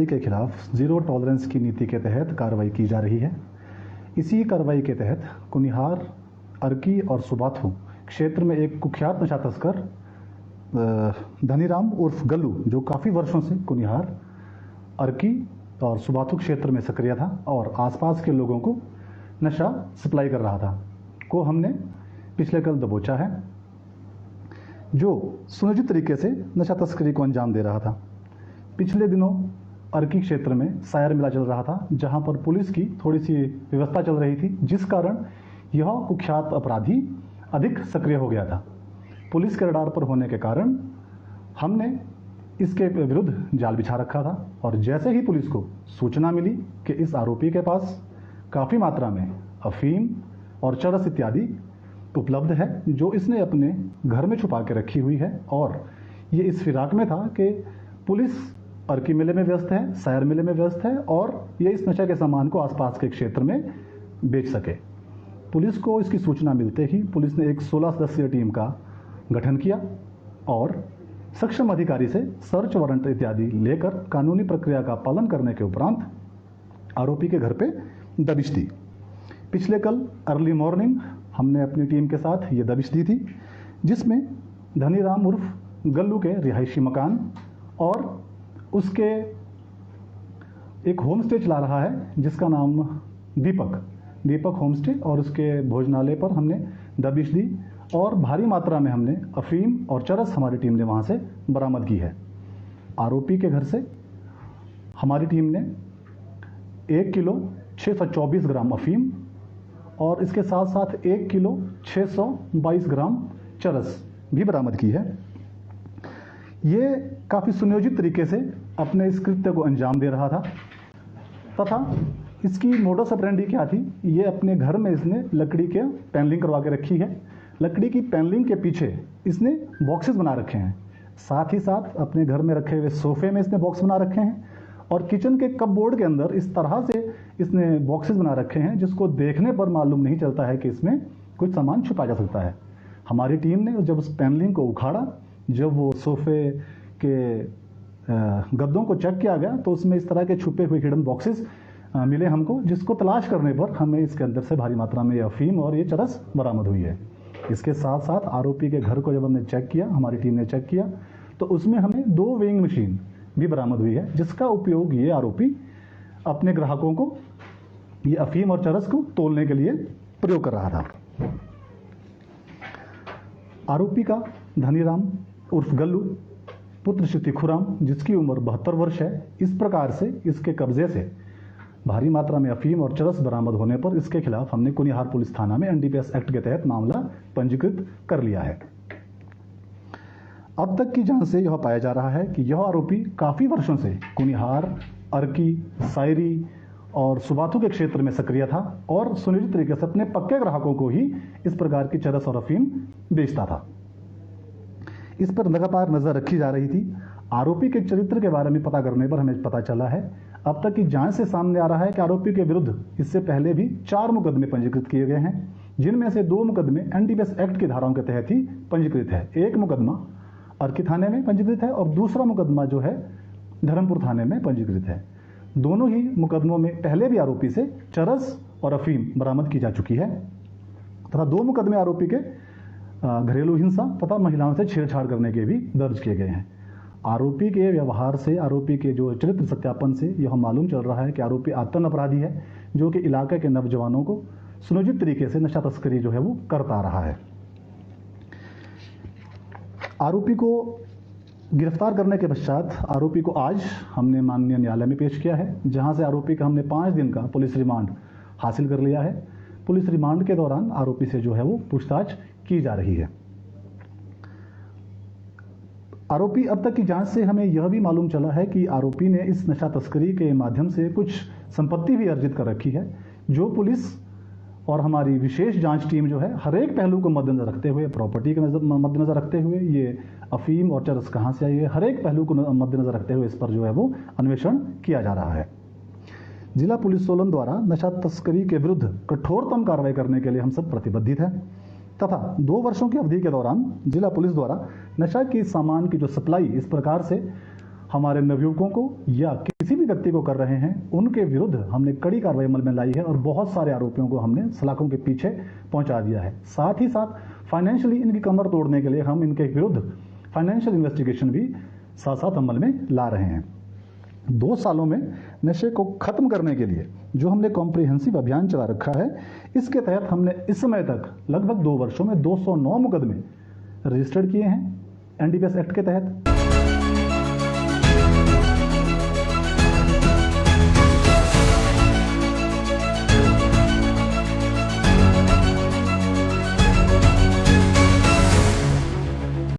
के खिलाफ zero tolerance की नीति के तहत कार्रवाई की जा रही है। इसी कार्रवाई के तहत कुनिहार, अर्की और सुबाथू क्षेत्र में एक कुख्यात नशा तस्कर धनीराम उर्फ गल्लू, जो काफ़ी वर्षों से कुनिहार, अर्की और सुबाथू क्षेत्र में सक्रिय था और आसपास के लोगों को नशा सप्लाई कर रहा था, को हमने पिछले कल दबोचा है, जो सुनियोजित तरीके से नशा तस्करी को अंजाम दे रहा था। पिछले दिनों अर्की क्षेत्र में सायर मेला चल रहा था, जहां पर पुलिस की थोड़ी सी व्यवस्था चल रही थी, जिस कारण यह कुख्यात अपराधी अधिक सक्रिय हो गया था। पुलिस के रडार पर होने के कारण हमने इसके विरुद्ध जाल बिछा रखा था और जैसे ही पुलिस को सूचना मिली कि इस आरोपी के पास काफ़ी मात्रा में अफीम और चरस इत्यादि उपलब्ध है, जो इसने अपने घर में छुपा के रखी हुई है, और ये इस फिराक में था कि पुलिस अर्की मेले में व्यस्त है, सायर मेले में व्यस्त है और ये इस नशा के सामान को आसपास के क्षेत्र में बेच सके। पुलिस को इसकी सूचना मिलते ही पुलिस ने एक 16 सदस्यीय टीम का गठन किया और सक्षम अधिकारी से सर्च वारंट इत्यादि लेकर कानूनी प्रक्रिया का पालन करने के उपरांत आरोपी के घर पे दबिश दी। पिछले कल अर्ली मॉर्निंग हमने अपनी टीम के साथ ये दबिश दी थी, जिसमें धनीराम उर्फ गल्लू के रिहायशी मकान और उसके एक होम स्टे चला रहा है जिसका नाम दीपक होम स्टे, और उसके भोजनालय पर हमने दबिश दी और भारी मात्रा में हमने अफीम और चरस हमारी टीम ने वहाँ से बरामद की है। आरोपी के घर से हमारी टीम ने 1 किलो 624 ग्राम अफीम और इसके साथ साथ 1 किलो 622 ग्राम चरस भी बरामद की है। ये काफ़ी सुनियोजित तरीके से अपने इस कृत्य को अंजाम दे रहा था तथा इसकी मोडस ऑपरेंडी क्या थी, ये अपने घर में इसने लकड़ी के पैनलिंग करवा के रखी है। लकड़ी की पैनलिंग के पीछे इसने बॉक्सेस बना रखे हैं, साथ ही साथ अपने घर में रखे हुए सोफे में इसने बॉक्स बना रखे हैं और किचन के कपबोर्ड के अंदर इस तरह से इसने बॉक्सेस बना रखे हैं जिसको देखने पर मालूम नहीं चलता है कि इसमें कुछ सामान छुपा जा सकता है। हमारी टीम ने जब उस पैनलिंग को उखाड़ा, जब वो सोफे के गद्दों को चेक किया गया तो उसमें इस तरह के छुपे हुए हिडन बॉक्सेस मिले हमको, जिसको तलाश करने पर हमें इसके अंदर से भारी मात्रा में ये अफीम और ये चरस बरामद हुई है। इसके साथ साथ आरोपी के घर को जब हमने चेक किया, हमारी टीम ने चेक किया, तो उसमें हमें 2 वेइंग मशीन भी बरामद हुई है, जिसका उपयोग ये आरोपी अपने ग्राहकों को ये अफीम और चरस को तोलने के लिए प्रयोग कर रहा था। आरोपी का धनीराम उर्फ गल्लू पुत्र श्री तिखुराम, जिसकी उम्र 72 वर्ष है, इस प्रकार से इसके कब्जे से भारी मात्रा में अफीम और चरस बरामद होने पर इसके खिलाफ हमने कुनिहार पुलिस थाना में एनडीपीएस एक्ट के तहत मामला पंजीकृत कर लिया है। अब तक की जांच से यह पाया जा रहा है कि यह आरोपी काफी वर्षों से कुनिहार, अर्की, सायरी और सुबाथू के क्षेत्र में सक्रिय था और सुनियोजित तरीके से अपने पक्के ग्राहकों को ही इस प्रकार की चरस और अफीम बेचता था। इस पर लगातार नजर रखी जा रही थी। आरोपी के चरित्र के बारे में पता करने पर हमें पता चला है, अब तक की जांच से सामने आ रहा है कि आरोपी के विरुद्ध इससे पहले भी 4 मुकदमे पंजीकृत किए गए हैं, जिनमें से 2 मुकदमे एनडीपीएस एक्ट की धाराओं के तहत ही पंजीकृत है। एक मुकदमा अर्की थाने में पंजीकृत है और दूसरा मुकदमा जो है धर्मपुर थाने में पंजीकृत है। दोनों ही मुकदमों में पहले भी आरोपी से चरस और अफीम बरामद की जा चुकी है तथा 2 मुकदमे आरोपी के घरेलू हिंसा तथा महिलाओं से छेड़छाड़ करने के भी दर्ज किए गए हैं। आरोपी के व्यवहार से, आरोपी के जो चरित्र सत्यापन से यह मालूम चल रहा है कि आरोपी आतंक अपराधी है, जो कि इलाके के नौजवानों को सुनियोजित तरीके से नशा तस्करी जो है वो करता रहा है। आरोपी को गिरफ्तार करने के पश्चात आरोपी को आज हमने माननीय न्यायालय में पेश किया है, जहां से आरोपी का हमने 5 दिन का पुलिस रिमांड हासिल कर लिया है। पुलिस रिमांड के दौरान आरोपी से जो है वो पूछताछ की जा रही है। आरोपी अब तक की जांच से हमें यह भी मालूम चला है कि आरोपी ने इस नशा तस्करी के माध्यम से कुछ संपत्ति भी अर्जित कर रखी है, जो पुलिस और हमारी विशेष जांच टीम जो है हर एक पहलू को मद्देनजर रखते हुए, प्रॉपर्टी के मद्देनजर रखते हुए, ये अफीम और चरस कहाँ से आई है, हर एक पहलू को मद्देनजर रखते हुए इस पर जो है वो अन्वेषण किया जा रहा है। जिला पुलिस सोलन द्वारा नशा तस्करी के विरुद्ध कठोरतम कार्रवाई करने के लिए हम सब प्रतिबद्धित हैं तथा 2 वर्षों की अवधि के दौरान जिला पुलिस द्वारा नशा के सामान की जो सप्लाई इस प्रकार से हमारे नवयुवकों को या किसी भी व्यक्ति को कर रहे हैं उनके विरुद्ध हमने कड़ी कार्रवाई अमल में लाई है और बहुत सारे आरोपियों को हमने सलाखों के पीछे पहुंचा दिया है। साथ ही साथ फाइनेंशियली इनकी कमर तोड़ने के लिए हम इनके विरुद्ध फाइनेंशियल इन्वेस्टिगेशन भी साथ साथ अमल में ला रहे हैं। 2 सालों में नशे को खत्म करने के लिए जो हमने कॉम्प्रिहेंसिव अभियान चला रखा है, इसके तहत हमने इस समय तक लगभग 2 वर्षों में 209 मुकदमे रजिस्टर्ड किए हैं एनडीपीएस एक्ट के तहत।